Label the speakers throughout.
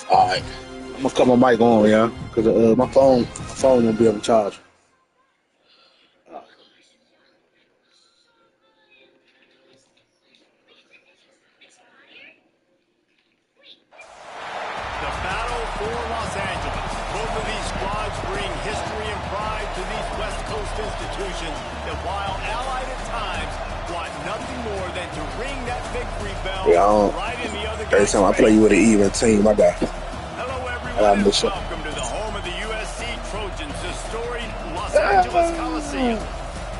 Speaker 1: All right, I'm gonna cut my mic on, yeah, because my phone won't be able to charge.
Speaker 2: The battle for Los Angeles. Both of these squads bring history and pride to these West Coast institutions that, while allied at times, want nothing more than to ring that victory bell
Speaker 1: Yeah,
Speaker 2: right in the other
Speaker 1: every
Speaker 2: guy's
Speaker 1: time I play you
Speaker 2: face.
Speaker 1: with an even team,
Speaker 2: Hello,
Speaker 1: I
Speaker 2: everyone,
Speaker 1: gotta
Speaker 2: and
Speaker 1: miss it.
Speaker 2: welcome to the home of the USC Trojans, the storied Los Angeles Coliseum.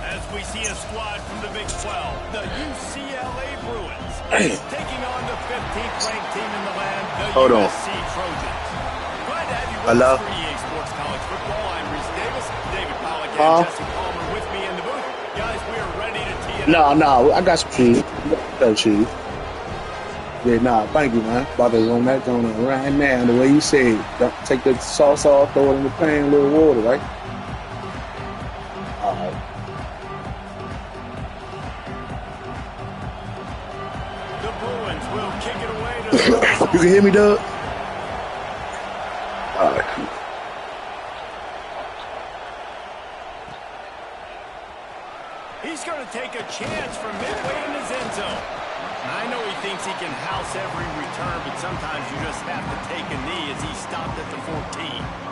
Speaker 2: As we see a squad from the Big 12, the UCLA Bruins, taking on the 15th ranked team in the land, the
Speaker 1: Hold on.
Speaker 2: USC Trojans. Glad to have you with
Speaker 1: Hello?
Speaker 2: us for EA Sports College Football. I'm Reese Davis, David Pollack, and
Speaker 1: Huh?
Speaker 2: Jesse Palmer with me in the booth. Guys, we are ready to tee it
Speaker 1: No,
Speaker 2: up.
Speaker 1: no, I got some cheese. Got cheese. Yeah, nah, thank you, man. About to run that going on right now. The way you say it, don't take the sauce off, throw it in the pan, a little water, right? All right.
Speaker 2: The Bruins will kick it away to the war zone.
Speaker 1: You can hear me, Doug? All right.
Speaker 2: He's going to take a chance from midway in his end zone. I know he thinks he can house every return, but sometimes you just have to take a knee as he stopped at the 14.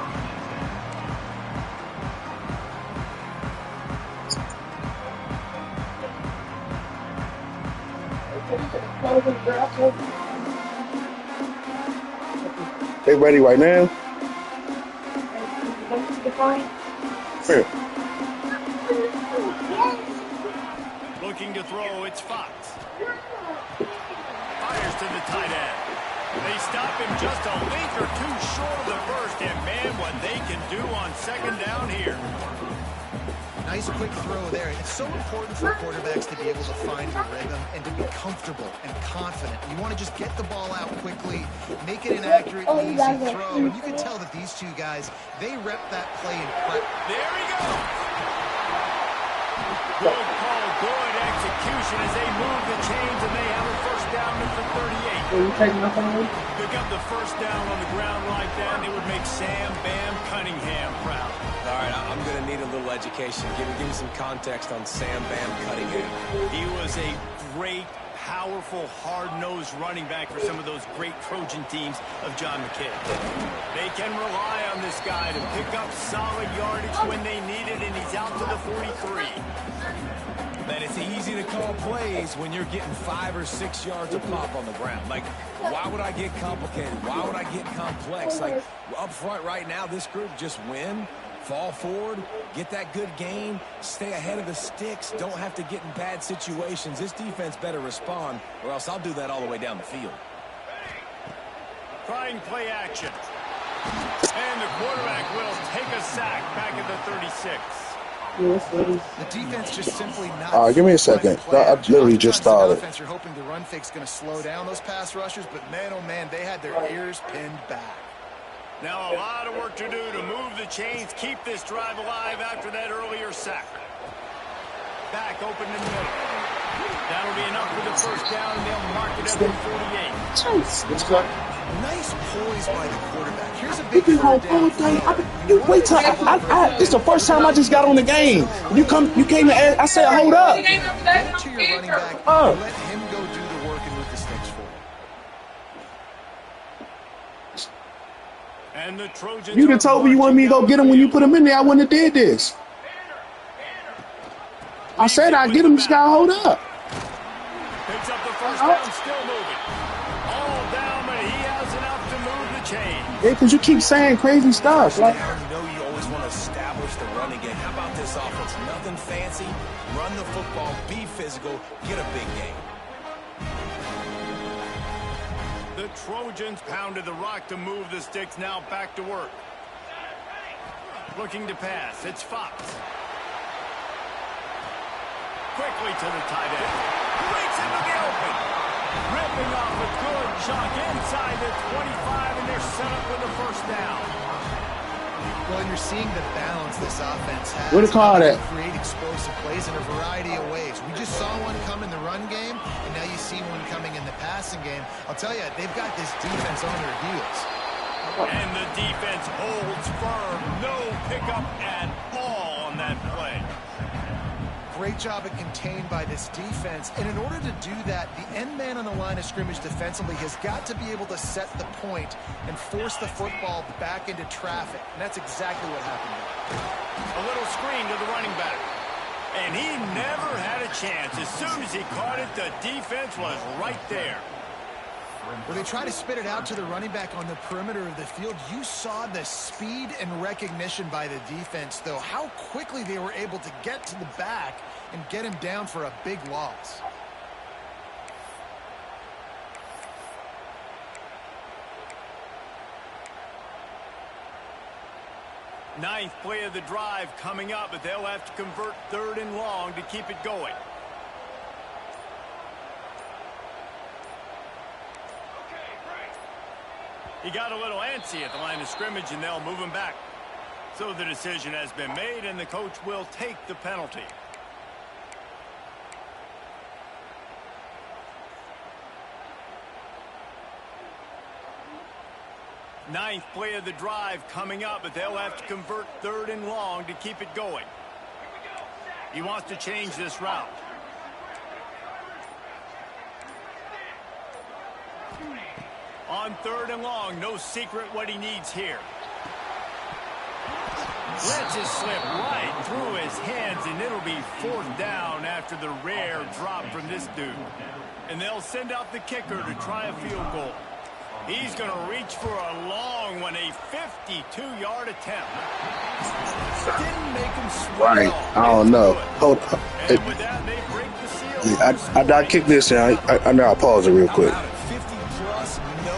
Speaker 1: They ready right now? Here.
Speaker 2: Looking to throw, it's Fox. Fires to the tight end. They stop him just a link or two short of the first, and man, what they can do on second down here.
Speaker 3: Nice quick throw there. It's so important for quarterbacks to be able to find the rhythm and to be comfortable and confident. You want to just get the ball out quickly, make it an accurate and easy throw. And you can tell that these two guys, they rep that play in prep.
Speaker 2: There he goes. Good call, good execution as they move the chains, and they have a first down at the 38.
Speaker 4: Are you taking my phone?
Speaker 2: Pick up the first down on the ground like that, and it would make Sam Bam Cunningham proud.
Speaker 5: All right, I'm going to need a little education. Give me some context on Sam Bam Cunningham.
Speaker 2: He was a great, powerful, hard-nosed running back for some of those great Trojan teams of John McKay. They can rely on this guy to pick up solid yardage when they need it, and he's out to the 43.
Speaker 5: Man, it's easy to call plays when you're getting 5 or 6 yards of pop on the ground. Like, why would I get complicated? Why would I get complex? Like, up front right now, this group just win, fall forward, get that good gain, stay ahead of the sticks, don't have to get in bad situations. This defense better respond, or else I'll do that all the way down the field.
Speaker 2: Trying play action. And the quarterback will take a sack back at the 36.
Speaker 3: The defense just simply not.
Speaker 1: All right, give me a second. I literally just started.
Speaker 3: Offense, you're hoping the run fake's going to slow down those pass rushers, but man, oh man, they had their ears pinned back.
Speaker 2: Now a lot of work to do to move the chains, keep this drive alive after that earlier sack. Back open in the middle. That'll be enough for the first down, and they'll mark it at the 48.
Speaker 3: Nice poise by the quarterback. Here's a big third down.
Speaker 1: You wait till this is the first time I just got on the game. You came and I said, hold up.
Speaker 3: Go to your running back and let him go do the work and move the sticks forward.
Speaker 2: And the Trojans
Speaker 1: You done told me you wanted me to go get him when you put him in there. I wouldn't have did this. I said I'd get him. Just gotta hold up.
Speaker 2: Picks up the first down, still moving. All down, but he has enough to move the chain.
Speaker 1: Yeah, because you keep saying crazy stuff. Like,
Speaker 5: I know you always want to establish the running game. How about this offense? Nothing fancy. Run the football, be physical, get a big game.
Speaker 2: The Trojans pounded the rock to move the sticks, now back to work. Looking to pass, it's Fox. Quickly to the tight end. Breaks into the open. Ripping off a good chunk inside the 25, and they're set up for the first down.
Speaker 3: Well, you're seeing the balance this offense has.
Speaker 1: What do you call that?
Speaker 3: Create explosive plays in a variety of ways. We just saw one come in the run game, and now you see one coming in the passing game. I'll tell you, they've got this defense on their heels.
Speaker 2: And the defense holds firm. No pickup at all on that play.
Speaker 3: Great job at contained by this defense. And in order to do that, the end man on the line of scrimmage defensively has got to be able to set the point and force the football back into traffic. And that's exactly what happened there.
Speaker 2: A little screen to the running back. And he never had a chance. As soon as he caught it, the defense was right there.
Speaker 3: When they try to spit it out to the running back on the perimeter of the field, you saw the speed and recognition by the defense, though, how quickly they were able to get to the back and get him down for a big loss.
Speaker 2: Ninth play of the drive coming up, but they'll have to convert 3rd and long to keep it going. He got a little antsy at the line of scrimmage, and they'll move him back. So the decision has been made, and the coach will take the penalty. Ninth play of the drive coming up, but they'll have to convert 3rd and long to keep it going. He wants to change this route. On 3rd and long, no secret what he needs here. Lets it slip right through his hands, and it'll be 4th down after the rare drop from this dude. And they'll send out the kicker to try a field goal. He's going to reach for a long one, a 52-yard attempt. Didn't make him sweat.
Speaker 1: Right. I don't know. Hold on.
Speaker 2: And with that, they break the seal.
Speaker 1: I kicked this in. I know I'll pause it real quick.
Speaker 5: 50-plus, no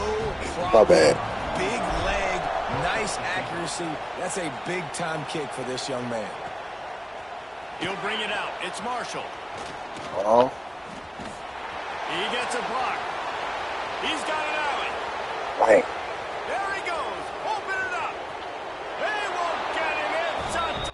Speaker 5: problem.
Speaker 1: My bad.
Speaker 5: Big leg, nice accuracy. That's a big-time kick for this young man.
Speaker 2: He'll bring it out. It's Marshall.
Speaker 1: Oh.
Speaker 2: He gets a block. He's got an alley.
Speaker 1: Right.
Speaker 2: There he goes. Open it up. They won't get him. It's a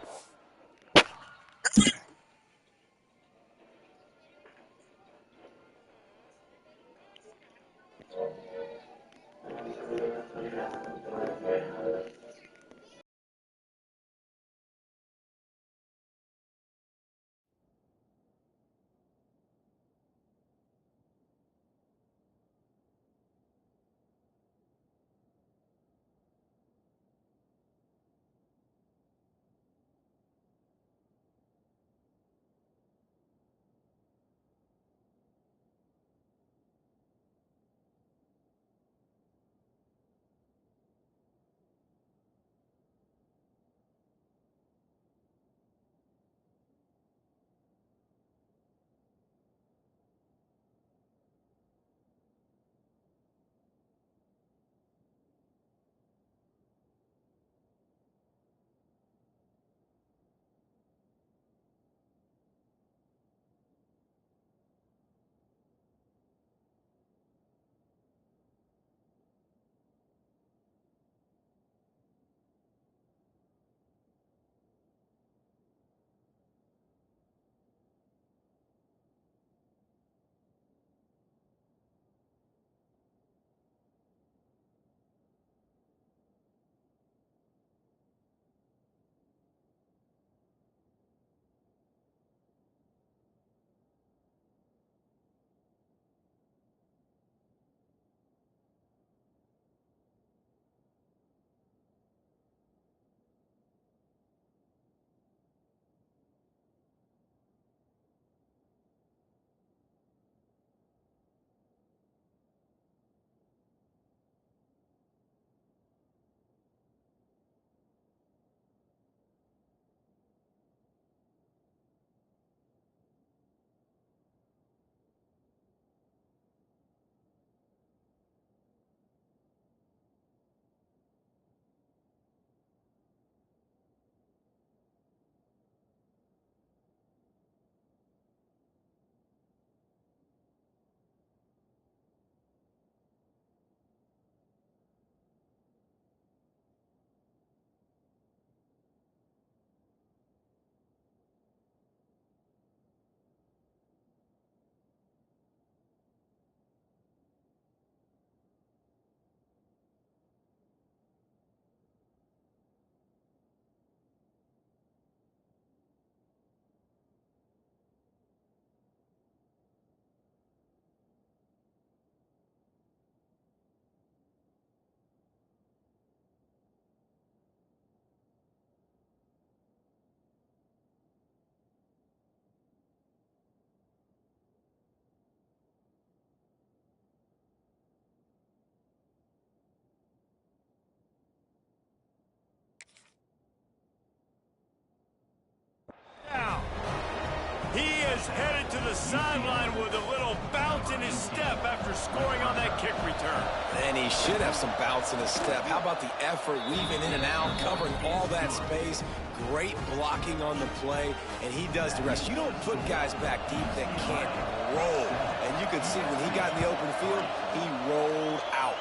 Speaker 2: He is headed to the sideline with a little bounce in his step after scoring on that kick return.
Speaker 5: And he should have some bounce in his step. How about the effort, weaving in and out, covering all that space. Great blocking on the play, and he does the rest. You don't put guys back deep that can't roll. And you could see when he got in the open field, he rolled out.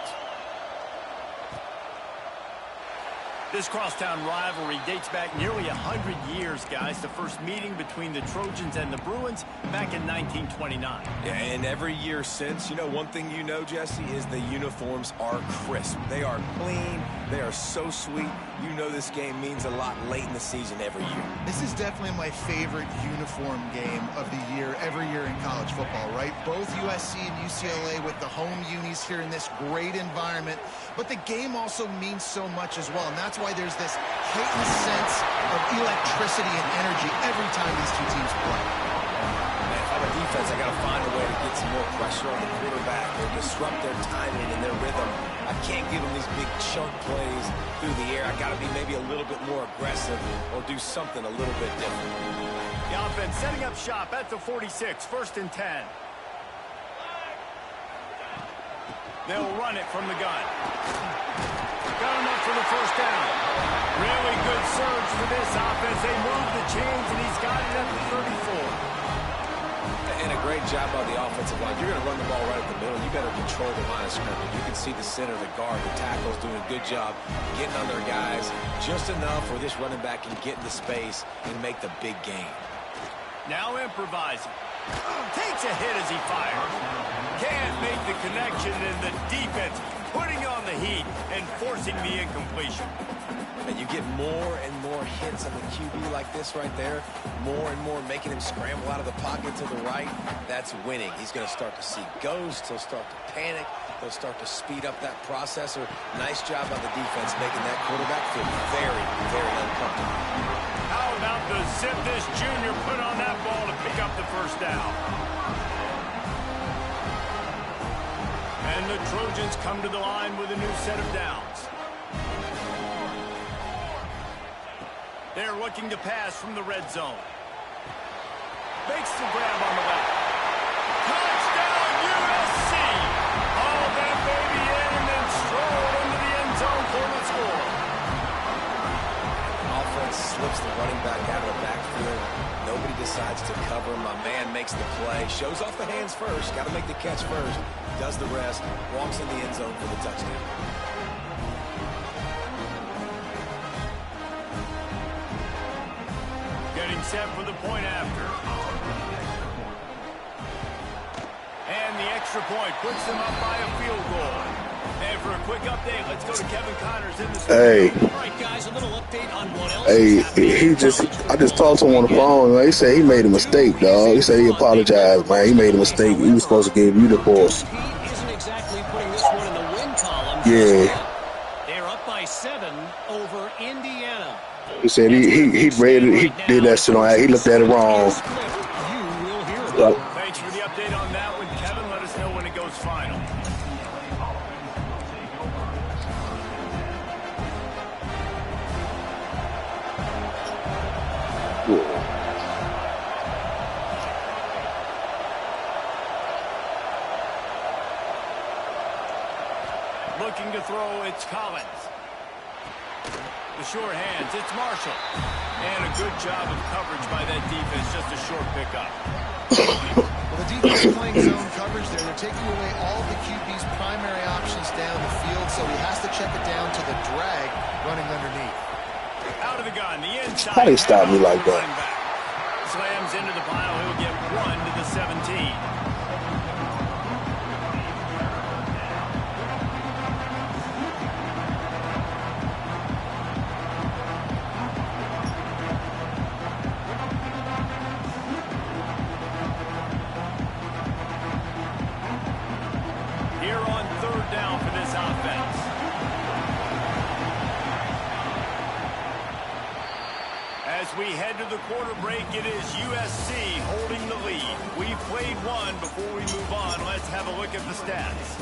Speaker 2: This crosstown rivalry dates back nearly 100 years, guys. The first meeting between the Trojans and the Bruins back in 1929.
Speaker 5: Yeah, and every year since, you know, one thing you know, Jesse, is the uniforms are crisp. They are clean. They are so sweet. You know this game means a lot late in the season every year.
Speaker 3: This is definitely my favorite uniform game of the year, every year in college football, right? Both USC and UCLA with the home unis here in this great environment. But the game also means so much as well, and that's why there's this heightened sense of electricity and energy every time these two teams play.
Speaker 5: Man, if I'm a defense, I got to find a way to get some more pressure on the quarterback or disrupt their timing and their rhythm. I can't give them these big chunk plays through the air. I got to be maybe a little bit more aggressive or do something a little bit different.
Speaker 2: The offense setting up shop at the 46, 1st and 10. They'll run it from the gun. Got him up for the 1st down. Really good surge for this offense. They move the chains, and he's got it at the 34.
Speaker 5: And a great job by the offensive line. You're going to run the ball right at the middle. You better control the line of scrimmage. You can see the center, the guard, the tackles doing a good job getting on their guys just enough where this running back can get into space and make the big game.
Speaker 2: Now improvising. Takes a hit as he fires. Can't make the connection, and the defense putting on the heat and forcing the incompletion.
Speaker 5: And you get more and more hits on the QB like this right there. More and more making him scramble out of the pocket to the right. That's winning. He's going to start to see ghosts. He'll start to panic. He'll start to speed up that processor. Nice job by the defense making that quarterback feel very, very uncomfortable.
Speaker 2: How about the zip this junior put on that ball to pick up the 1st down? And the Trojans come to the line with a new set of downs. They're looking to pass from the red zone. Makes the grab on the left. Touchdown, USC! All that baby in and then strolled into the end zone for the score.
Speaker 5: Offense slips the running back out of the backfield. Nobody decides to cover him. My man makes the play. Shows off the hands first. Got to make the catch first. Does the rest. Walks in the end zone for the touchdown.
Speaker 2: Getting set for the point after. And the extra point puts them up by a field goal. And for a quick update, let's go to Kevin Connors in the studio.
Speaker 1: Hey.
Speaker 2: All right, guys, a little update on what else
Speaker 1: I just talked to him on the phone. He said he made a mistake, dog. He said he apologized, man. He made a mistake. He was supposed to give you the force.
Speaker 4: Isn't exactly putting this one in the win column.
Speaker 1: Yeah.
Speaker 4: They're up by 7 over Indiana.
Speaker 1: He said he read it. He did that shit on. He looked at it wrong.
Speaker 4: You will hear about it.
Speaker 2: Thanks for the update on that one, Kevin. Let us know when it goes final. Looking to throw, it's Collins. The short hands, it's Marshall. And a good job of coverage by that defense, just a short pickup.
Speaker 3: Well, the defense is playing zone coverage there. They're taking away all the QB's primary options down the field, so he has to check it down to the drag running underneath.
Speaker 2: Out of the gun, the inside.
Speaker 1: How they stop me like that?
Speaker 2: Slams into the pile, he'll get 1 to the 17. Here on 3rd down for this offense. As we head to the quarter break, it is USC holding the lead. We've played one. Before we move on, let's have a look at the stats.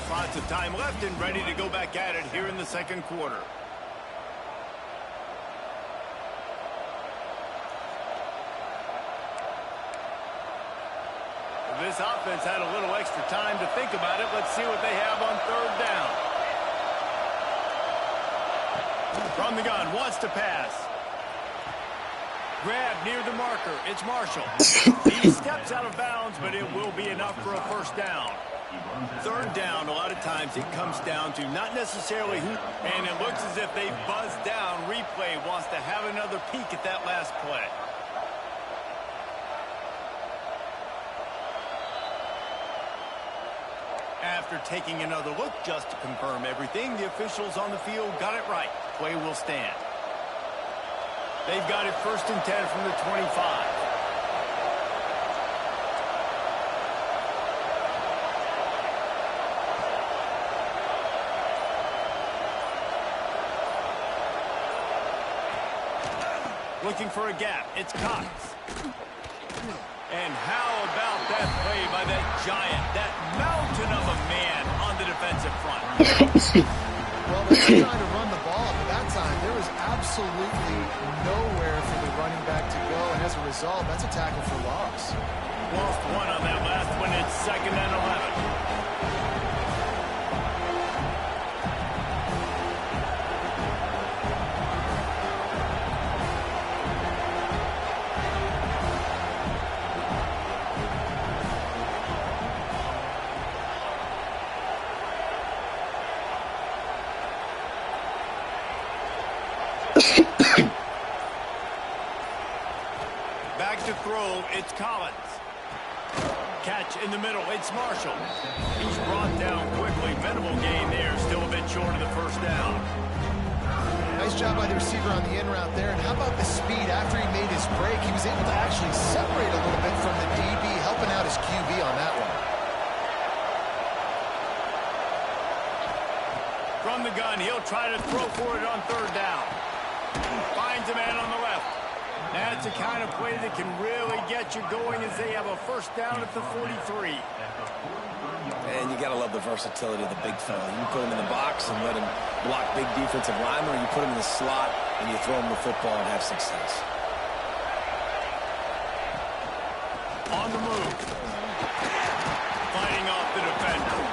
Speaker 2: Lots of time left and ready to go back at it here in the 2nd quarter. this offense had a little extra time to think about it. Let's see what they have on third down. From the gun, wants to pass. Grab near the marker. It's Marshall. He steps out of bounds, but it will be enough for a first down. Third down, a lot of times it comes down to not necessarily who, and it looks as if they buzzed down. Replay wants to have another peek at that last play. After taking another look just to confirm everything, the officials on the field got it right. Play will stand. They've got it 1st and 10 from the 25. Looking for a gap. It's Cox. And how about that play by that giant, that mountain of a man on the defensive front?
Speaker 3: Well, they're trying to run the ball, but that time there was absolutely nowhere for the running back to go, and as a result, that's a tackle for loss.
Speaker 2: Lost one on that last one. It's 2nd and 11. Back to throw, it's Collins. Catch in the middle, it's Marshall. He's brought down quickly. Minimal gain there, still a bit short of the first down.
Speaker 3: Nice job by the receiver on the in route there. And how about the speed after he made his break? He was able to actually separate a little bit from the DB, helping out his QB on that one.
Speaker 2: From the gun, he'll try to throw for it on third down. Finds a man on the left. That's the kind of play that can really get you going as they have a first down at the 43.
Speaker 5: And you got to love the versatility of the big fella. You can put him in the box and let him block big defensive linemen, or you put him in the slot and you throw him the football and have success.
Speaker 2: On the move. Fighting off the defender.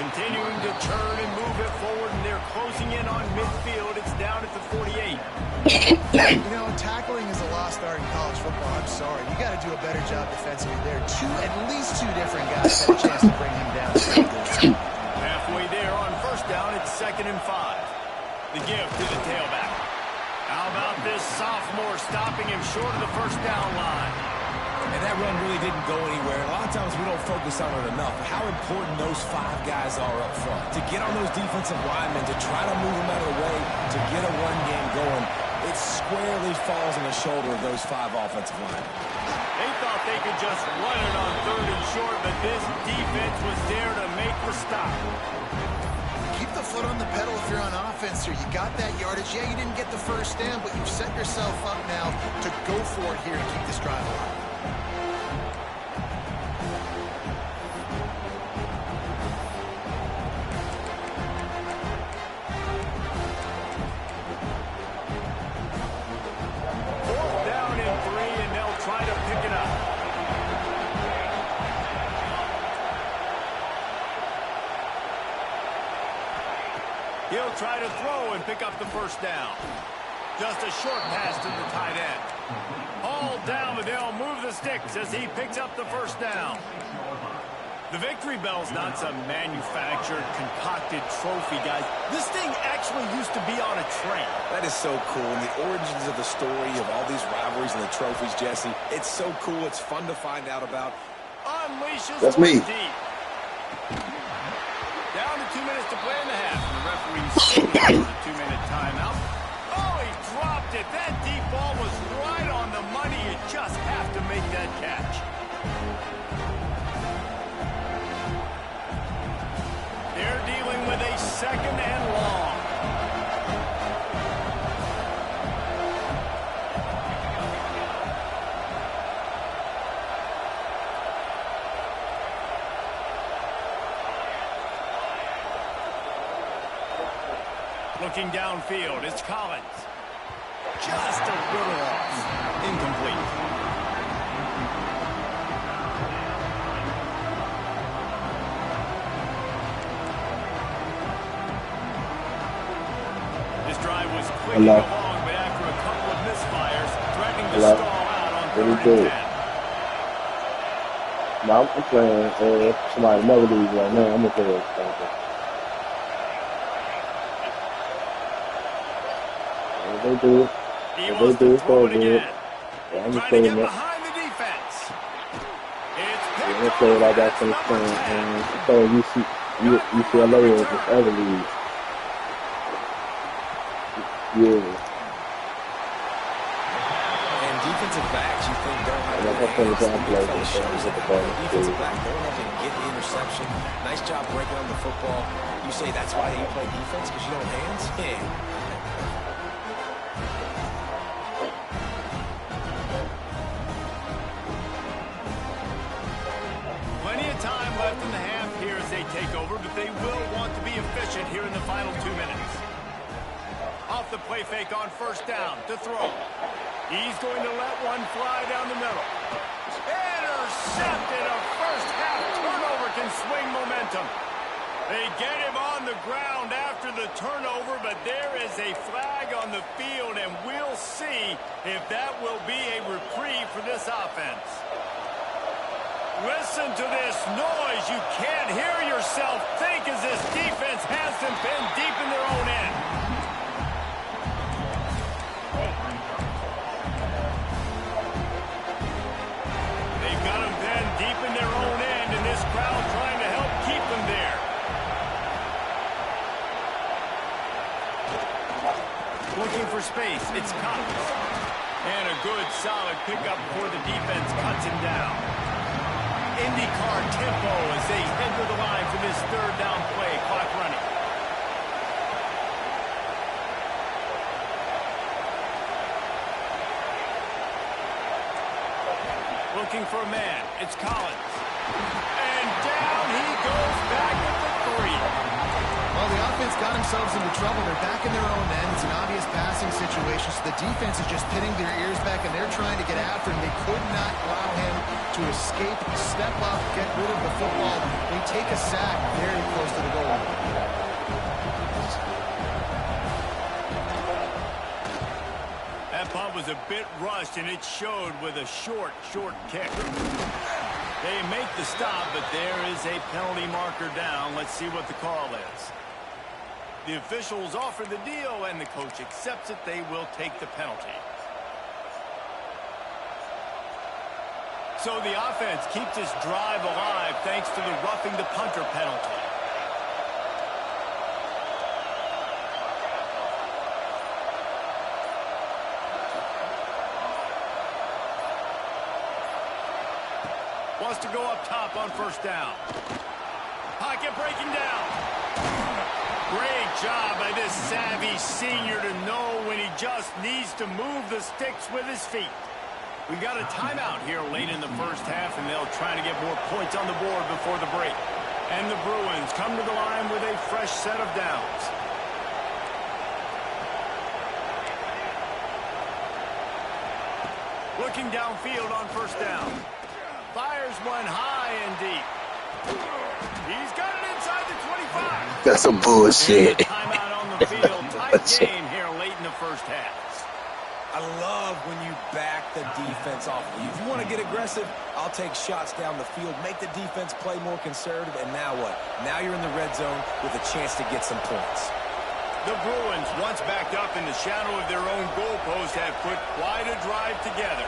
Speaker 2: Continuing to turn and move it forward, and they're closing in on midfield. It's down at the 48.
Speaker 3: You know, tackling is a lost art in college football. I'm sorry. You got to do a better job defensively there. At least two different guys had a chance to bring him down.
Speaker 2: Halfway there on first down, it's 2nd and 5. The give to the tailback. How about this sophomore stopping him short of the first down line?
Speaker 5: And that run really didn't go anywhere. A lot of times we don't focus on it enough. How important those 5 guys are up front. To get on those defensive linemen, to try to move them out of the way, to get a run game going, it squarely falls on the shoulder of those 5 offensive linemen.
Speaker 2: They thought they could just run it on 3rd and short, but this defense was there to make the stop.
Speaker 3: Keep the foot on the pedal if you're on offense here. You got that yardage. Yeah, you didn't get the first down, but you've set yourself up now to go for it here and keep this drive alive.
Speaker 2: He'll try to throw and pick up the first down. Just a short pass to the tight end. All down, but they'll move the sticks as he picks up the first down. The victory bell's not some manufactured, concocted trophy, guys. This thing actually used to be on a train.
Speaker 5: That is so cool. And the origins of the story of all these rivalries and the trophies, Jesse, it's so cool. It's fun to find out about.
Speaker 2: Unleashes
Speaker 1: That's me.
Speaker 2: Deep. Down to 2 minutes to play in the half. And the referee a 2-minute timeout. Oh, he dropped it. That deep ball was right on the money. You just have to make that catch. They're dealing with a 2nd and long. Looking downfield, it's Collins. Just a little off. Incomplete. drive was clicking along, but after a couple of misfires, threatening to stall out on 3rd and 10.
Speaker 1: No, I'm playing somebody never leaves right now. I'm gonna play it. They do it.
Speaker 2: He wants to throw it again.
Speaker 1: Yeah, I'm just
Speaker 2: Trying to
Speaker 1: playing
Speaker 2: get
Speaker 1: it.
Speaker 2: behind the defense. It's
Speaker 1: I'm
Speaker 2: picked
Speaker 1: gonna play it like that
Speaker 2: off.
Speaker 1: from the
Speaker 2: That's
Speaker 1: phone.
Speaker 2: number 10.
Speaker 1: So UCLA is this other league. Yeah.
Speaker 5: And defensive backs, you think don't have
Speaker 1: Yeah,
Speaker 5: the
Speaker 1: that's
Speaker 5: hands.
Speaker 1: what I'm
Speaker 5: The
Speaker 1: playing.
Speaker 5: shows that defensive back going up and get the interception. Nice job breaking on the football. You say that's why you play defense, because you don't have hands? Yeah.
Speaker 2: Plenty of time left in the half here as they take over, but they will want to be efficient here in the final 2 minutes. Off the play fake on 1st down to throw. He's going to let one fly down the middle. Intercepted. A first half turnover can swing momentum. They get him on the ground after the turnover, but there is a flag on the field, and we'll see if that will be a reprieve for this offense. Listen to this noise. You can't hear yourself think as this defense has them pinned deep in their own end. They've got them pinned deep in their own end, and this crowd trying to help keep them there. Looking for space. It's Cox. And a good, solid pickup before the defense cuts him down. IndyCar tempo as they head to the line for this 3rd down play. Clock running. Looking for a man. It's Collins. And down he goes back at the 3.
Speaker 3: Well, the offense got themselves into trouble. They're back in their own end. It's an obvious passing situation, so the defense is just pinning their ears back, and they're trying to get after him. They could not allow him to escape, step up, get rid of the football. They take a sack very close to the goal line.
Speaker 2: That punt was a bit rushed, and it showed with a short kick. They make the stop, but there is a penalty marker down. Let's see what the call is. The officials offer the deal, and the coach accepts it. They will take the penalty. So the offense keeps this drive alive thanks to the roughing the punter penalty. Wants to go up top on 1st down. Pocket breaking down. Great job by this savvy senior to know when he just needs to move the sticks with his feet. We got a timeout here late in the 1st half, and they'll try to get more points on the board before the break. And the Bruins come to the line with a fresh set of downs. Looking downfield on 1st down. Fires one high and deep. He's got it inside the 25.
Speaker 1: That's some bullshit.
Speaker 2: Timeout on the field. Tight game here late in the 1st half.
Speaker 5: I love when you back the defense off of you. If you want to get aggressive, I'll take shots down the field, make the defense play more conservative, and now what? Now you're in the red zone with a chance to get some points.
Speaker 2: The Bruins, once backed up in the shadow of their own goalpost, have put quite a drive together.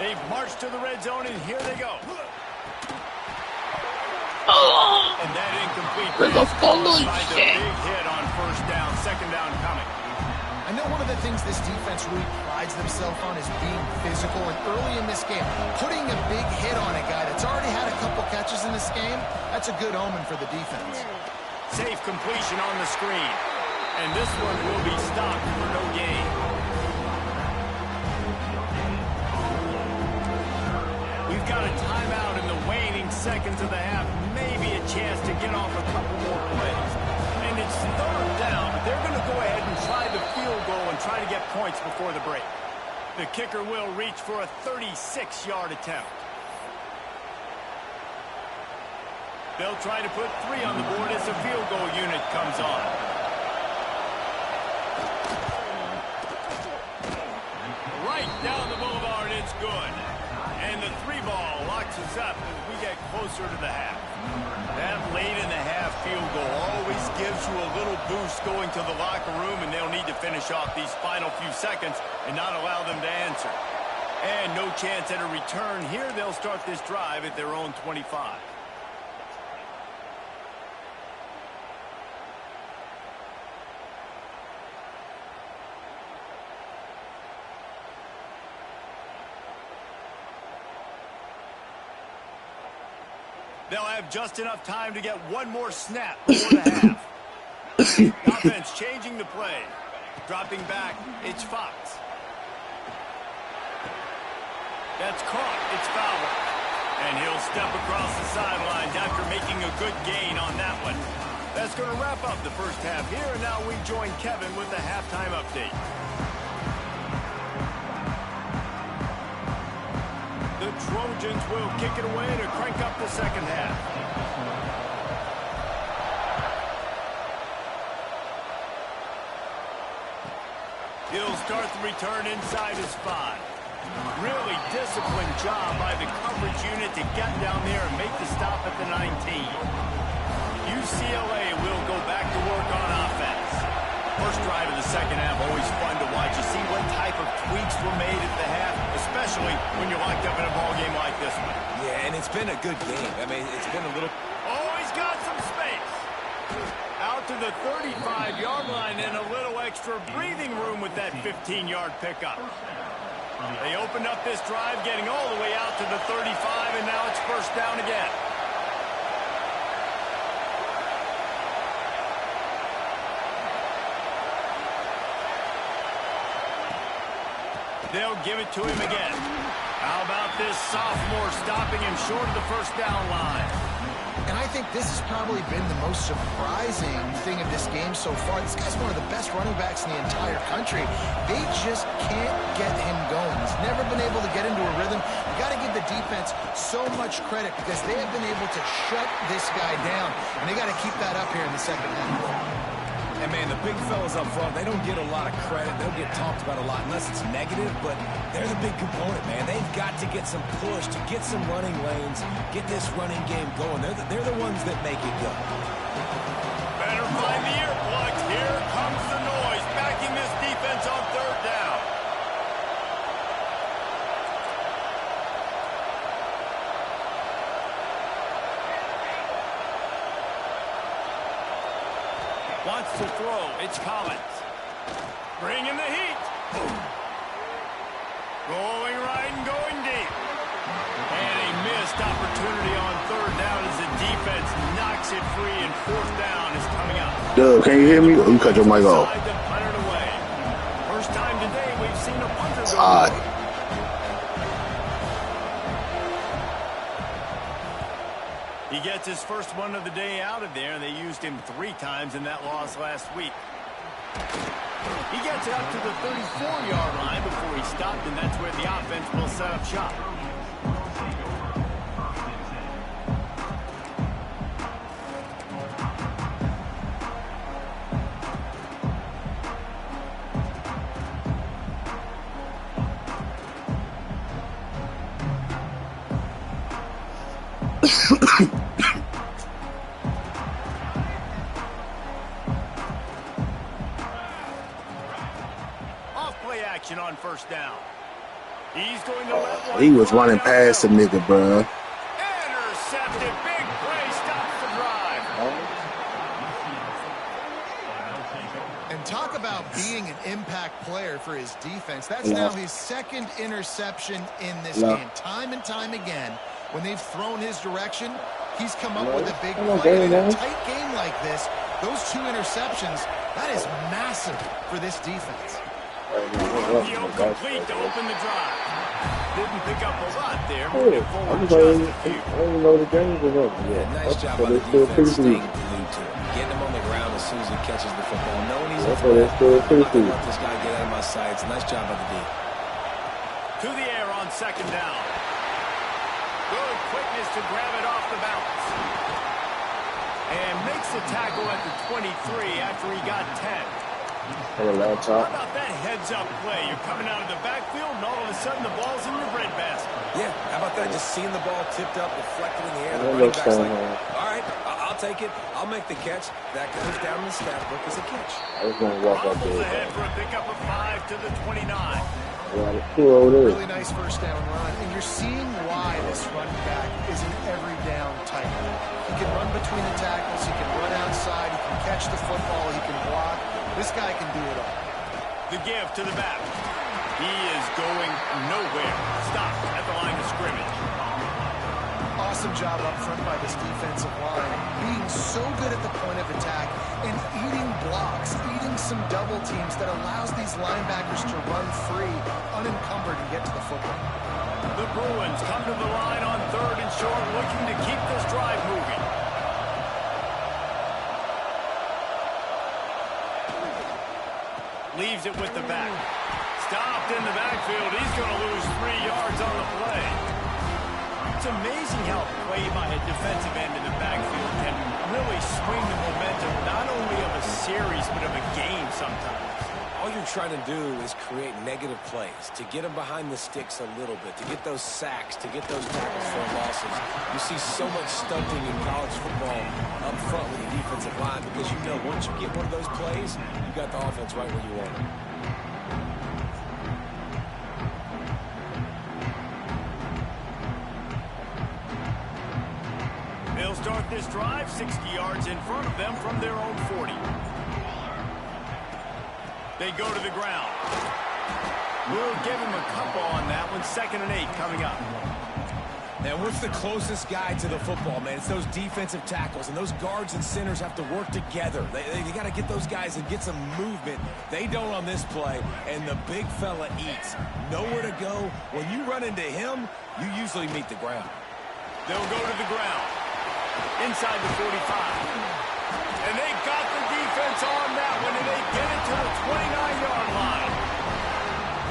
Speaker 2: They've marched to the red zone, and here they go. And that incomplete pass caused by the big hit on 1st down, 2nd down coming.
Speaker 3: I know one of the things this defense really prides themselves on is being physical, and early in this game, putting a big hit on a guy that's already had a couple catches in this game, that's a good omen for the defense.
Speaker 2: Safe completion on the screen. And this one will be stopped for no gain. We've got a timeout in the waning seconds of the half. Maybe a chance to get off a couple more plays. And it's 3rd down, but they're going to go ahead and try the field goal and try to get points before the break. The kicker will reach for a 36-yard attempt. They'll try to put 3 on the board as the field goal unit comes on. Right down the boulevard, it's good. And the 3 ball locks us up as we get closer to the half. That late in the half field goal always gives you a little boost going to the locker room, and they'll need to finish off these final few seconds and not allow them to answer. And no chance at a return here. They'll start this drive at their own 25. They'll have just enough time to get one more snap before the half. Offense changing the play. Dropping back, it's Fox. That's caught, it's foul. And he'll step across the sidelines after making a good gain on that one. That's going to wrap up the first half here, and now we join Kevin with the halftime update. The Trojans will kick it away to crank up the second half. He'll start the return inside his 5. Really disciplined job by the coverage unit to get down there and make the stop at the 19. UCLA will go back to work on offense. First drive of the second half, always fun to watch. You see what type of tweaks were made at the half, especially when you're locked up in a ball game like this one.
Speaker 5: Yeah, and it's been a good game. I mean, it's been a little...
Speaker 2: Oh, he's got some space. Out to the 35-yard line and a little extra breathing room with that 15-yard pickup. They opened up this drive, getting all the way out to the 35, and now it's first down again. They'll give it to him again. How about this sophomore stopping him short of the first down line?
Speaker 3: And I think this has probably been the most surprising thing of this game so far. This guy's one of the best running backs in the entire country. They just can't get him going. He's never been able to get into a rhythm. You got to give the defense so much credit because they have been able to shut this guy down. And they got to keep that up here in the second half.
Speaker 5: And, man, the big fellas up front, they don't get a lot of credit. They'll get talked about a lot unless it's negative, but they're the big component, man. They've got to get some push, to get some running lanes, get this running game going. They're the ones that make it go.
Speaker 2: Better find the earplugs. Here comes the noise, backing this defense on third down. Wants to throw. It's Collins. Bringing the heat. Going right and going deep. And a missed opportunity on third down as the defense knocks it free, and fourth down is coming up.
Speaker 1: Doug, can you hear me? Or you cut your mic off?
Speaker 2: First time today we've seen a punter go.
Speaker 1: Odd.
Speaker 2: He gets his first one of the day out of there. They used him 3 times in that loss last week. He gets it up to the 34-yard line before he stopped, and that's where the offense will set up shop. Off-play action on first down. He's going to let one.
Speaker 1: He was running past the nigga, bro.
Speaker 2: Intercepted. Big play. Stops the drive.
Speaker 3: And talk about being an impact player for his defense. That's now his second interception in this game. Time and time again, when they've thrown his direction, he's come up with a big play. In a tight game like this, those 2 interceptions, that is massive for this defense.
Speaker 2: Complete to open the drive. Didn't pick up a lot there. Moving forward just a few.
Speaker 1: I didn't know the game was over yet.
Speaker 5: Nice job by the defense staying glued to him. Getting him on the ground as soon as he catches the football. Knowing he's a threat. Let this guy get out of my sights. Nice job by the D.
Speaker 2: To the air on second down. Good quickness to grab it off the bounce. And makes the tackle at the 23 after he got 10.
Speaker 1: Hey,
Speaker 2: How
Speaker 1: laptop.
Speaker 2: about that heads-up play? You're coming out of the backfield, and all of a sudden the ball's in your breadbasket.
Speaker 5: Yeah, how about that? Just seeing the ball tipped up, deflected in the air. The
Speaker 1: That
Speaker 5: running
Speaker 1: looks
Speaker 5: back's
Speaker 1: so
Speaker 5: like,
Speaker 1: hard.
Speaker 5: all right, I'll take it. I'll make the catch. That goes down in the stat book as a catch.
Speaker 1: I was gonna walk up
Speaker 2: Rumbles
Speaker 1: there.
Speaker 2: ahead for a pickup of 5 to the 29.
Speaker 1: Got it. Who over there?
Speaker 3: Really nice first down run, and you're seeing why this running back is an every down type. He can run between the tackles, he can run outside, he can catch the football, he can block. This guy can do it all.
Speaker 2: The give to the back. He is going nowhere. Stopped at the line of scrimmage.
Speaker 3: Awesome job up front by this defensive line, being so good at the point of attack and eating blocks, eating some double teams that allows these linebackers to run free, unencumbered, and get to the football.
Speaker 2: The Bruins come to the line on 3rd and short, looking to keep this drive moving. Leaves it with the back. Stopped in the backfield. He's going to lose 3 yards on the play. It's amazing how play by a defensive end in the backfield can really swing the momentum not only of a series but of a game sometimes.
Speaker 5: All you're trying to do is create negative plays, to get them behind the sticks a little bit, to get those sacks, to get those tackles for losses. You see so much stunting in college football up front with the defensive line because you know once you get one of those plays, you got the offense right where you want it.
Speaker 2: They'll start this drive 60 yards in front of them from their own 40. They go to the ground. We'll give him a couple on that one. 2nd and 8 coming up.
Speaker 5: And what's the closest guy to the football, man? It's those defensive tackles, and those guards and centers have to work together. They got to get those guys and get some movement. They don't on this play, and the big fella eats. Nowhere to go. When you run into him, you usually meet the ground.
Speaker 2: They'll go to the ground. Inside the 45. And they got the defense on that one, and they get it to the 29-yard line.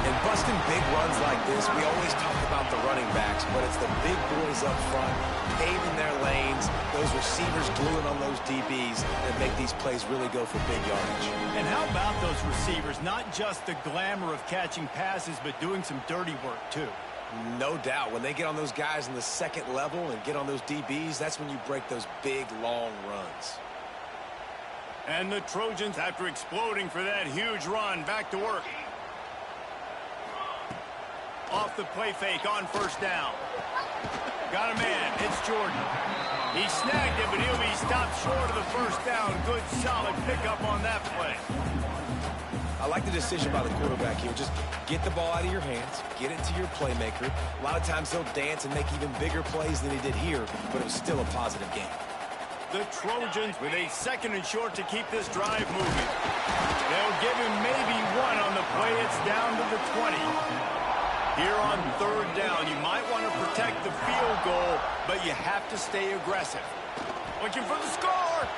Speaker 5: And busting big runs like this, we always talk about the running backs, but it's the big boys up front, paving their lanes, those receivers gluing on those DBs that make these plays really go for big yardage.
Speaker 2: And how about those receivers? Not just the glamour of catching passes, but doing some dirty work, too.
Speaker 5: No doubt. When they get on those guys in the second level and get on those DBs, that's when you break those big, long runs.
Speaker 2: And the Trojans, after exploding for that huge run, back to work. Off the play fake on 1st down. Got a man. It's Jordan. He snagged it, but he'll be stopped short of the 1st down. Good, solid pickup on that play.
Speaker 5: I like the decision by the quarterback here. Just get the ball out of your hands, get it to your playmaker. A lot of times he'll dance and make even bigger plays than he did here, but it was still a positive game.
Speaker 2: The Trojans with a 2nd and short to keep this drive moving. They'll give him maybe one on the play. It's down to the 20. Here on 3rd down, you might want to protect the field goal, but you have to stay aggressive. Looking for the score.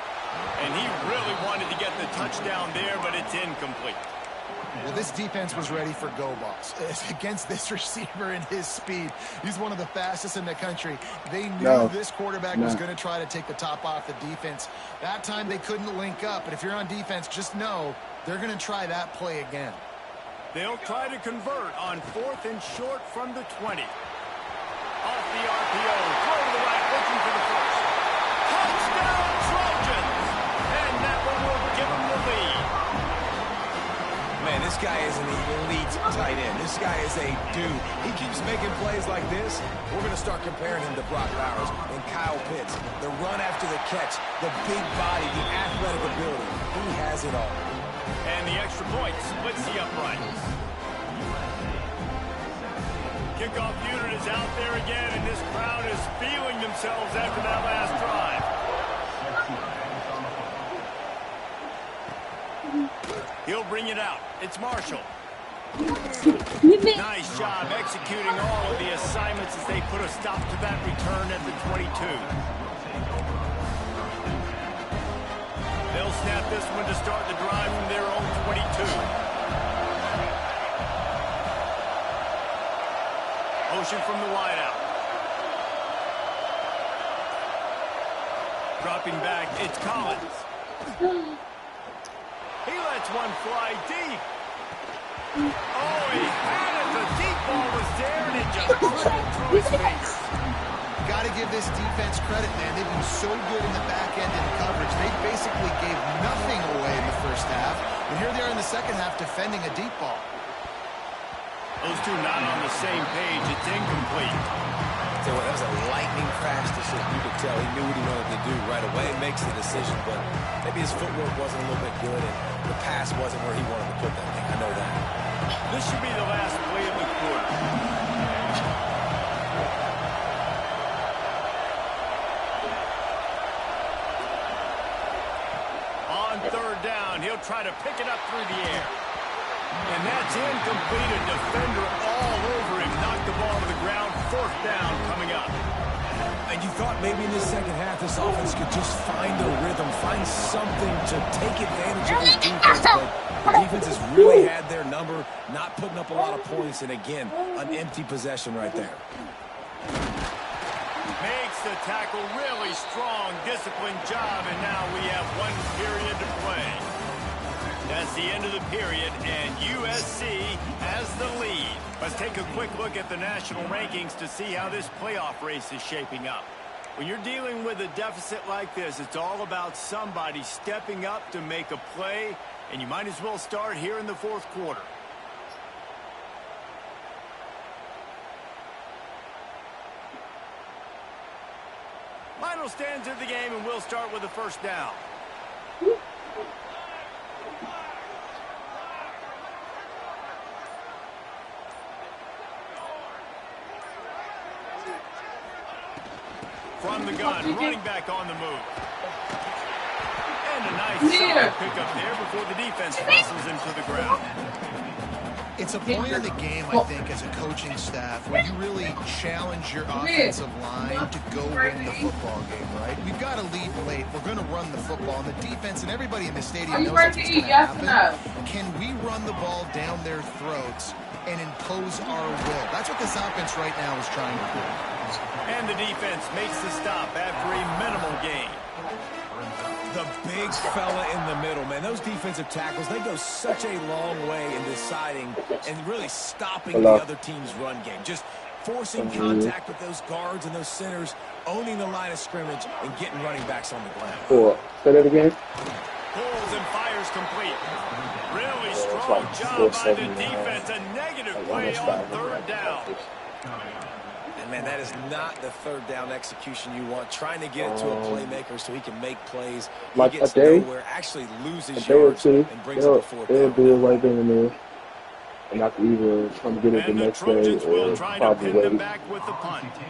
Speaker 2: And he really wanted to get the touchdown there, but it's incomplete.
Speaker 3: Well, this defense was ready for go balls. Against this receiver and his speed, he's one of the fastest in the country. They knew this quarterback was going to try to take the top off the defense. That time they couldn't link up, but if you're on defense, just know they're going to try that play again.
Speaker 2: They'll try to convert on 4th and short from the 20. Off the RPO, throw to the right, looking for the first. Touchdown, Trojans! And that one will give them the lead.
Speaker 5: Man, this guy is an elite tight end. This guy is a dude. He keeps making plays like this. We're going to start comparing him to Brock Bowers and Kyle Pitts. The run after the catch, the big body, the athletic ability. He has it all.
Speaker 2: And the extra point splits the uprights. Kickoff unit is out there again, and this crowd is feeling themselves after that last drive. He'll bring it out. It's Marshall. Nice job executing all of the assignments as they put a stop to that return at the 22. They'll snap this one to start the drive from their own 22. Motion from the wideout. Dropping back, it's Collins. He lets one fly deep. Oh, he had it. The deep ball was there, and it just dribbled through his fingers.
Speaker 3: Got to give this defense credit, man. They've been so good in the back end in coverage. They basically gave nothing away in the first half. And here they are in the second half defending a deep ball.
Speaker 2: Those two not on the same page. It's incomplete.
Speaker 5: So that was a lightning crash decision. You could tell he knew what he wanted to do right away. Makes the decision, but maybe his footwork wasn't a little bit good, and the pass wasn't where he wanted to put that thing. I know that.
Speaker 2: This should be the last play of the quarter. On third down, he'll try to pick it up through the air. And that's incomplete. A defender all over him. Knocked the ball to the ground. Fourth down coming up.
Speaker 5: And you thought maybe in this second half this offense could just find a rhythm, find something to take advantage of this defense, but the defense has really had their number, not putting up a lot of points, and again, an empty possession right there.
Speaker 2: Makes the tackle really strong, disciplined job, and now we have 1 period to play. That's the end of the period, and USC has the lead. Let's take a quick look at the national rankings to see how this playoff race is shaping up. When you're dealing with a deficit like this, it's all about somebody stepping up to make a play, and you might as well start here in the fourth quarter. Final stands of the game, and we'll start with the first down. From the gun, running back on the move. And a nice solid pickup there before the defense wrestles him to the ground.
Speaker 3: It's a point in the game, I think, as a coaching staff, where you really challenge your offensive line to go win the football game, right? We've got to lead late. We're going to run the football, and the defense and everybody in the stadium knows that's what's going to happen. Can we run the ball down their throats and impose our will? That's what this offense right now is trying to do.
Speaker 2: And the defense makes the stop after a minimal gain.
Speaker 5: The big fella in the middle, man. Those defensive tackles, they go such a long way in deciding and really stopping the other team's run game. Just forcing contact with those guards and those centers, owning the line of scrimmage, and getting running backs on the ground.
Speaker 1: Say that again.
Speaker 2: Pulls and fires complete. Really strong job by the defense. A negative play on third down.
Speaker 5: And, man, that is not the third down execution you want. Trying to get it to a playmaker so he can make plays. He
Speaker 1: like
Speaker 5: gets
Speaker 1: a day,
Speaker 5: nowhere, actually loses yards and brings up the fourth down.
Speaker 1: They'll do it right then and there. And I can either come get it the next day or probably wait.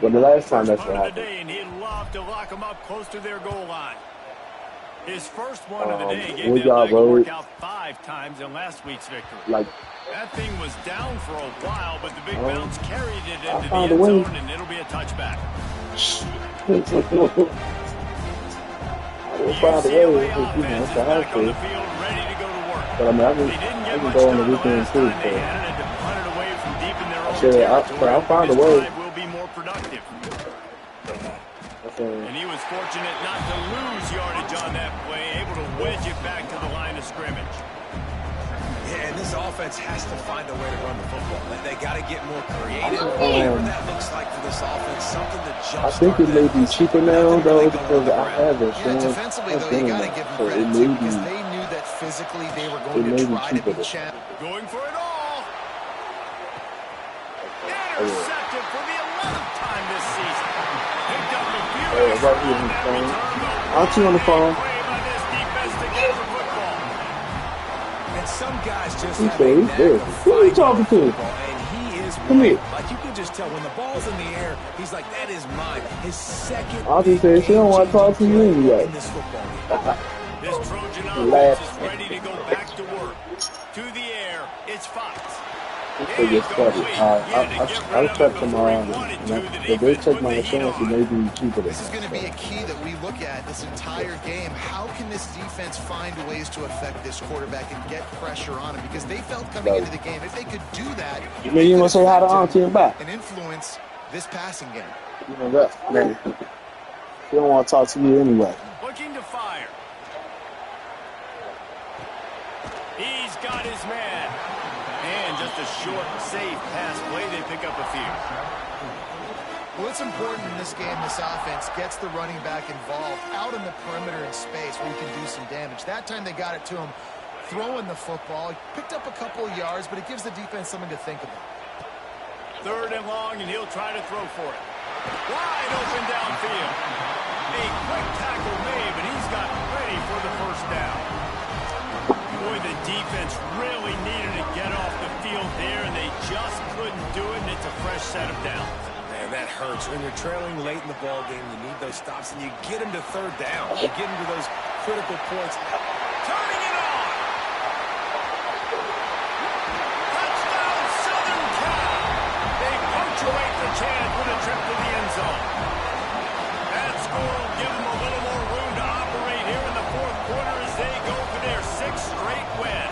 Speaker 1: But the last time that's what happened.
Speaker 2: And he'd love to lock them up close to their goal line. His first one of the day gave them leg work out 5 times in last week's victory. That thing was down for a while, but the big bounce carried it into the end zone, and it'll be a touchback. UCLA offense is back on the field, ready to go to work.
Speaker 1: But I mean, I can go on the weekend too. I'll find a way.
Speaker 2: Will be more productive. And he was fortunate not to lose yardage on that play, able to wedge it back to the line of scrimmage.
Speaker 5: Yeah, and this offense has to find a way to run the football. They got to get more creative. Whatever that looks like for this offense, something to jumpstart.
Speaker 1: I think it may be cheaper now, though, because I have it.
Speaker 3: Yeah, defensively, though, you got to give them credit, too, because they knew that physically they were going to try to be challenged.
Speaker 2: Going for it all. Intercepted for the 11th time this season. Picked up a few.
Speaker 1: Right here on the phone. Aren't you on the phone?
Speaker 5: Some guys just
Speaker 1: have a knack of who are you talking to?
Speaker 5: And he is
Speaker 1: Come here.
Speaker 5: Like you can just tell when the ball's in the air, he's like, that is mine. His second.
Speaker 1: I'll just say she don't want to talk to you anyway.
Speaker 2: This Trojan offense is ready to go back to work. To the air, it's Fox.
Speaker 1: I'll check tomorrow. If they check my insurance, it may be cheaper.
Speaker 3: This is going to be a key that we look at this entire game. How can this defense find ways to affect this quarterback and get pressure on him? Because they felt coming into the game, if they could do that,
Speaker 1: you mean you want to say hi to Auntie and back
Speaker 3: and influence this passing game.
Speaker 1: You know that, man. She don't want to talk to you anyway.
Speaker 2: Well, looking to fire. He's got his man. And just a short, safe pass play. They pick up a few.
Speaker 3: Well, it's important in this game, this offense gets the running back involved out in the perimeter in space where you can do some damage. That time they got it to him throwing the football. He picked up a couple of yards, but it gives the defense something to think about.
Speaker 2: 3rd and long, and he'll try to throw for it. Wide open downfield. A quick tackle made, but he's got ready for the first down. Boy, the defense really needed to get off the field there, and they just couldn't do it, and it's a fresh set of downs.
Speaker 5: Man, that hurts. When you're trailing late in the ball game, you need those stops, and you get them to 3rd down. You get them to those critical points.
Speaker 2: Turning it on! Touchdown, Southern Cal! They punctuate the chance with a trip to the end zone. That score will give them a little more room to operate here in the 4th quarter as they go for their 6th straight win.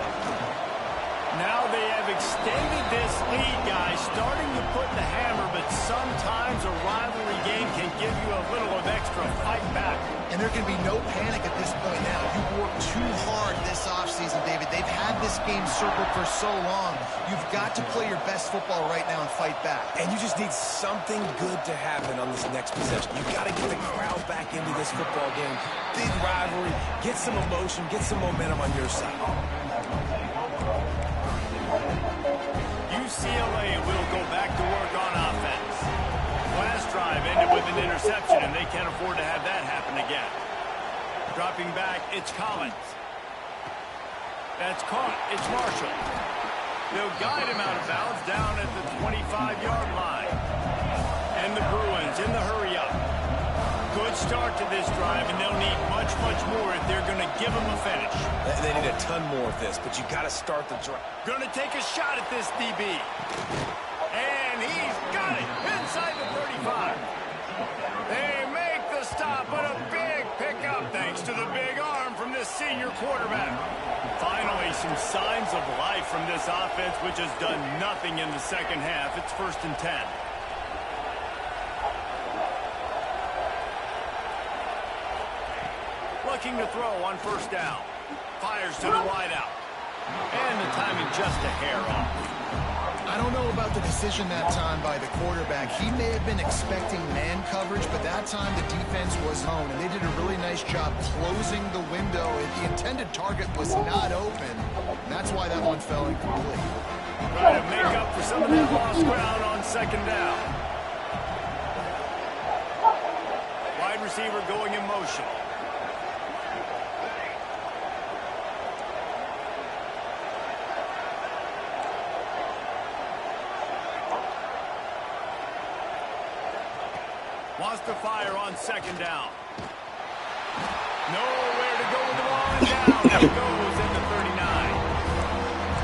Speaker 2: Now they have extended this lead, guys, starting to put the hammer, but sometimes a rivalry game can give you a little of extra fight back.
Speaker 3: And there can be no panic at this point now. You've worked too hard this offseason, David. They've had this game circled for so long. You've got to play your best football right now and fight back.
Speaker 5: And you just need something good to happen on this next possession. You've got to get the crowd back into this football game. Big rivalry. Get some emotion. Get some momentum on your side.
Speaker 2: UCLA will go back to work on offense. Last drive ended with an interception, and they can't afford to have that happen again. Dropping back, it's Collins. That's caught. It's Marshall. They'll guide him out of bounds down at the 25-yard line. And the Bruins in the hurry-up. Good start to this drive, and they'll need much, much more if they're going to give them a finish.
Speaker 5: They need a ton more of this, but you got to start the drive.
Speaker 2: Going to take a shot at this DB. And he's got it inside the 35. They make the stop, but a big pickup thanks to the big arm from this senior quarterback. Finally, some signs of life from this offense, which has done nothing in the second half. It's 1st and 10. Looking to throw on 1st down. Fires to the wideout. And the timing just a hair off.
Speaker 3: I don't know about the decision that time by the quarterback. He may have been expecting man coverage, but that time the defense was zone, and they did a really nice job closing the window. The intended target was not open. That's why that one fell incomplete.
Speaker 2: Trying to make up for some of that lost ground on 2nd down. Wide receiver going in motion. Wants to fire on 2nd down. Nowhere to go with the ball, and down it goes at the 39.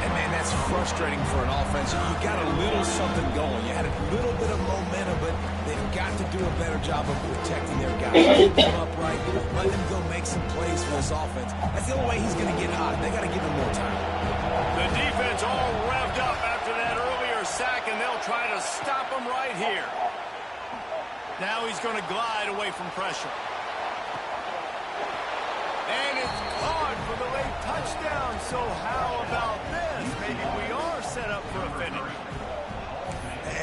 Speaker 5: And, man, that's frustrating for an offense. You got a little something going. You had a little bit of momentum, but they've got to do a better job of protecting their guys. Keep them upright, let them go make some plays for this offense. That's the only way he's going to get hot. They got to give him more time.
Speaker 2: The defense all revved up after that earlier sack, and they'll try to stop him right here. Now he's going to glide away from pressure. And it's caught for the late touchdown. So how about this? Maybe we are set up for a finish.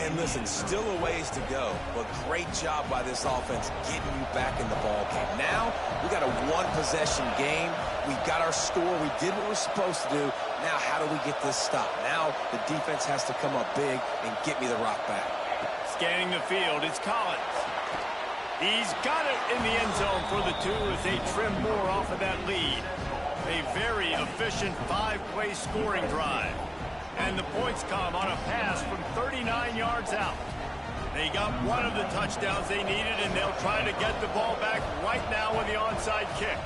Speaker 5: And listen, still a ways to go, but great job by this offense getting you back in the ball game. Now we got a 1-possession game. We got our score. We did what we're supposed to do. Now how do we get this stop? Now the defense has to come up big and get me the rock back.
Speaker 2: Scanning the field, it's Collins. He's got it in the end zone for the 2 as they trim more off of that lead. A very efficient 5-play scoring drive. And the points come on a pass from 39 yards out. They got one of the touchdowns they needed, and they'll try to get the ball back right now with the onside kick.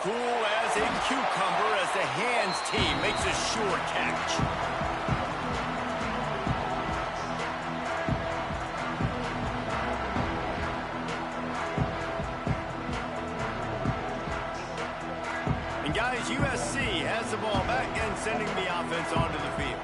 Speaker 2: Cool as a cucumber as the hands team makes a sure catch. Guys, USC has the ball back and sending the offense onto the field.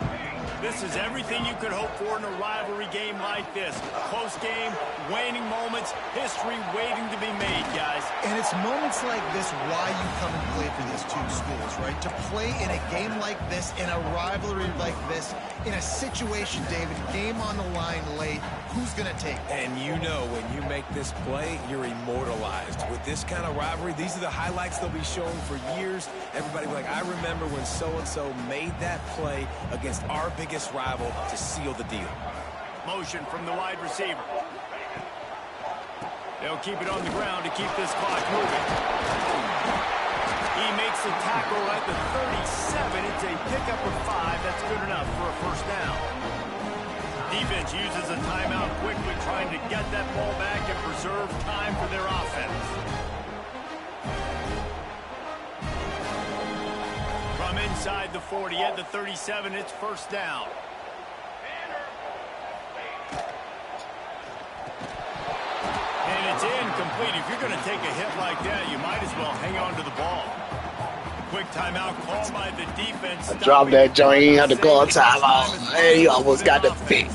Speaker 2: This is everything you could hope for in a rivalry game like this. Close game, waning moments, history waiting to be made, guys.
Speaker 3: And it's moments like this why you come and play for these two schools, right? To play in a game like this, in a rivalry like this, in a situation, David, game on the line late, who's going to take it?
Speaker 5: And you know when you make this play, you're immortalized. With this kind of rivalry, these are the highlights they'll be showing for years. Everybody will be like, I remember when so-and-so made that play against our biggest rival to seal the deal.
Speaker 2: Motion from the wide receiver. They'll keep it on the ground to keep this clock moving. He makes the tackle at the 37. It's a pickup of 5. That's good enough for a first down. Defense uses a timeout quickly, trying to get that ball back and preserve time for their offense. From inside the 40 at the 37, it's first down. And it's incomplete. If you're going to take a hit like that, you might as well hang on to the ball. Quick timeout called by the defense.
Speaker 1: Drop that joint. You had to call timeout. Hey, you almost got the pick.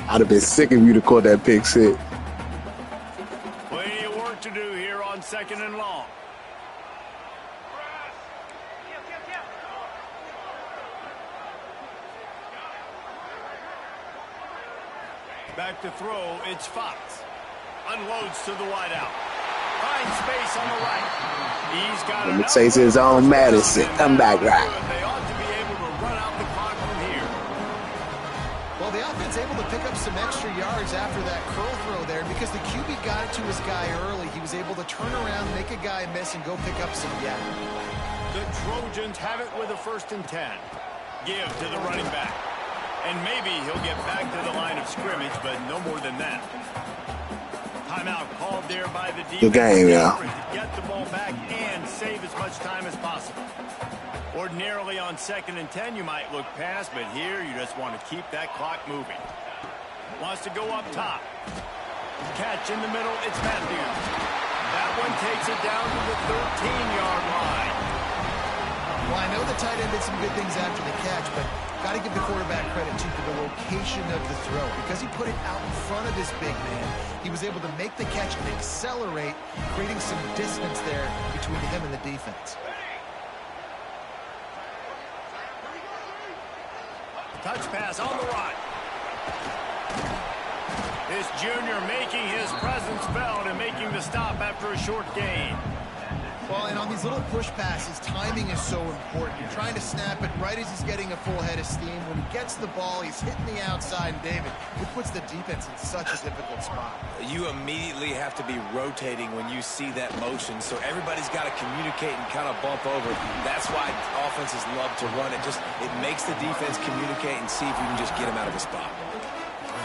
Speaker 1: I'd have been sick if you'd have caught that pick six.
Speaker 2: Plenty of work to do here on 2nd and long. Back to throw, it's Fox. Unloads to the wideout. Finds space on the right. He's got
Speaker 1: Let me taste his own medicine. Come back right.
Speaker 2: They ought to be able to run out the clock from here.
Speaker 3: Well, the offense able to pick up some extra yards after that curl throw there because the QB got it to his guy early. He was able to turn around, make a guy miss, and go pick up some gap.
Speaker 2: The Trojans have it with a 1st and 10. Give to the running back. And maybe he'll get back to the line of scrimmage, but no more than that. Timeout called there by the defense.
Speaker 1: Good game, yeah.
Speaker 2: To get the ball back and save as much time as possible. Ordinarily on 2nd and 10, you might look past, but here you just want to keep that clock moving. Wants to go up top. Catch in the middle, it's Matthews. That one takes it down to the 13-yard line.
Speaker 3: Well, I know the tight end did some good things after the catch, but got to give the quarterback credit, too, for the location of the throw. Because he put it out in front of his big man, he was able to make the catch and accelerate, creating some distance there between him and the defense.
Speaker 2: Touch pass on the right. This junior making his presence felt and making the stop after a short gain.
Speaker 3: Well, and on these little push passes, timing is so important. You're trying to snap it right as he's getting a full head of steam. When he gets the ball, he's hitting the outside, and David, it puts the defense in such a difficult spot.
Speaker 5: You immediately have to be rotating when you see that motion, so everybody's got to communicate and kind of bump over. That's why offenses love to run it. It makes the defense communicate and see if you can just get him out of his spot.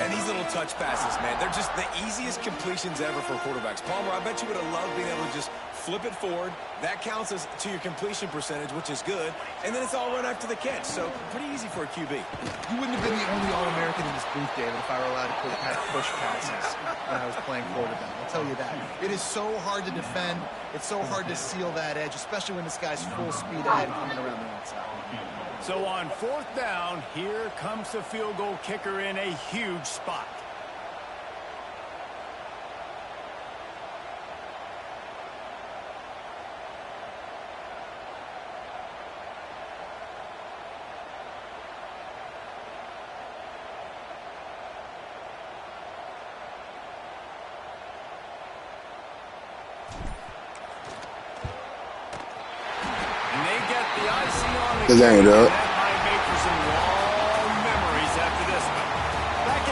Speaker 5: And these little touch passes, man, they're just the easiest completions ever for quarterbacks. Palmer, I bet you would have loved being able to just flip it forward. That counts as to your completion percentage, which is good. And then it's all run after the catch. So pretty easy for a QB.
Speaker 3: You wouldn't have been the only All-American in this booth, David, if I were allowed to push passes when I was playing quarterback. I'll tell you that. It is so hard to defend. It's so hard to seal that edge, especially when this guy's full speed ahead coming around the outside.
Speaker 2: So on 4th down, here comes the field goal kicker in a huge spot.
Speaker 1: This ain't up.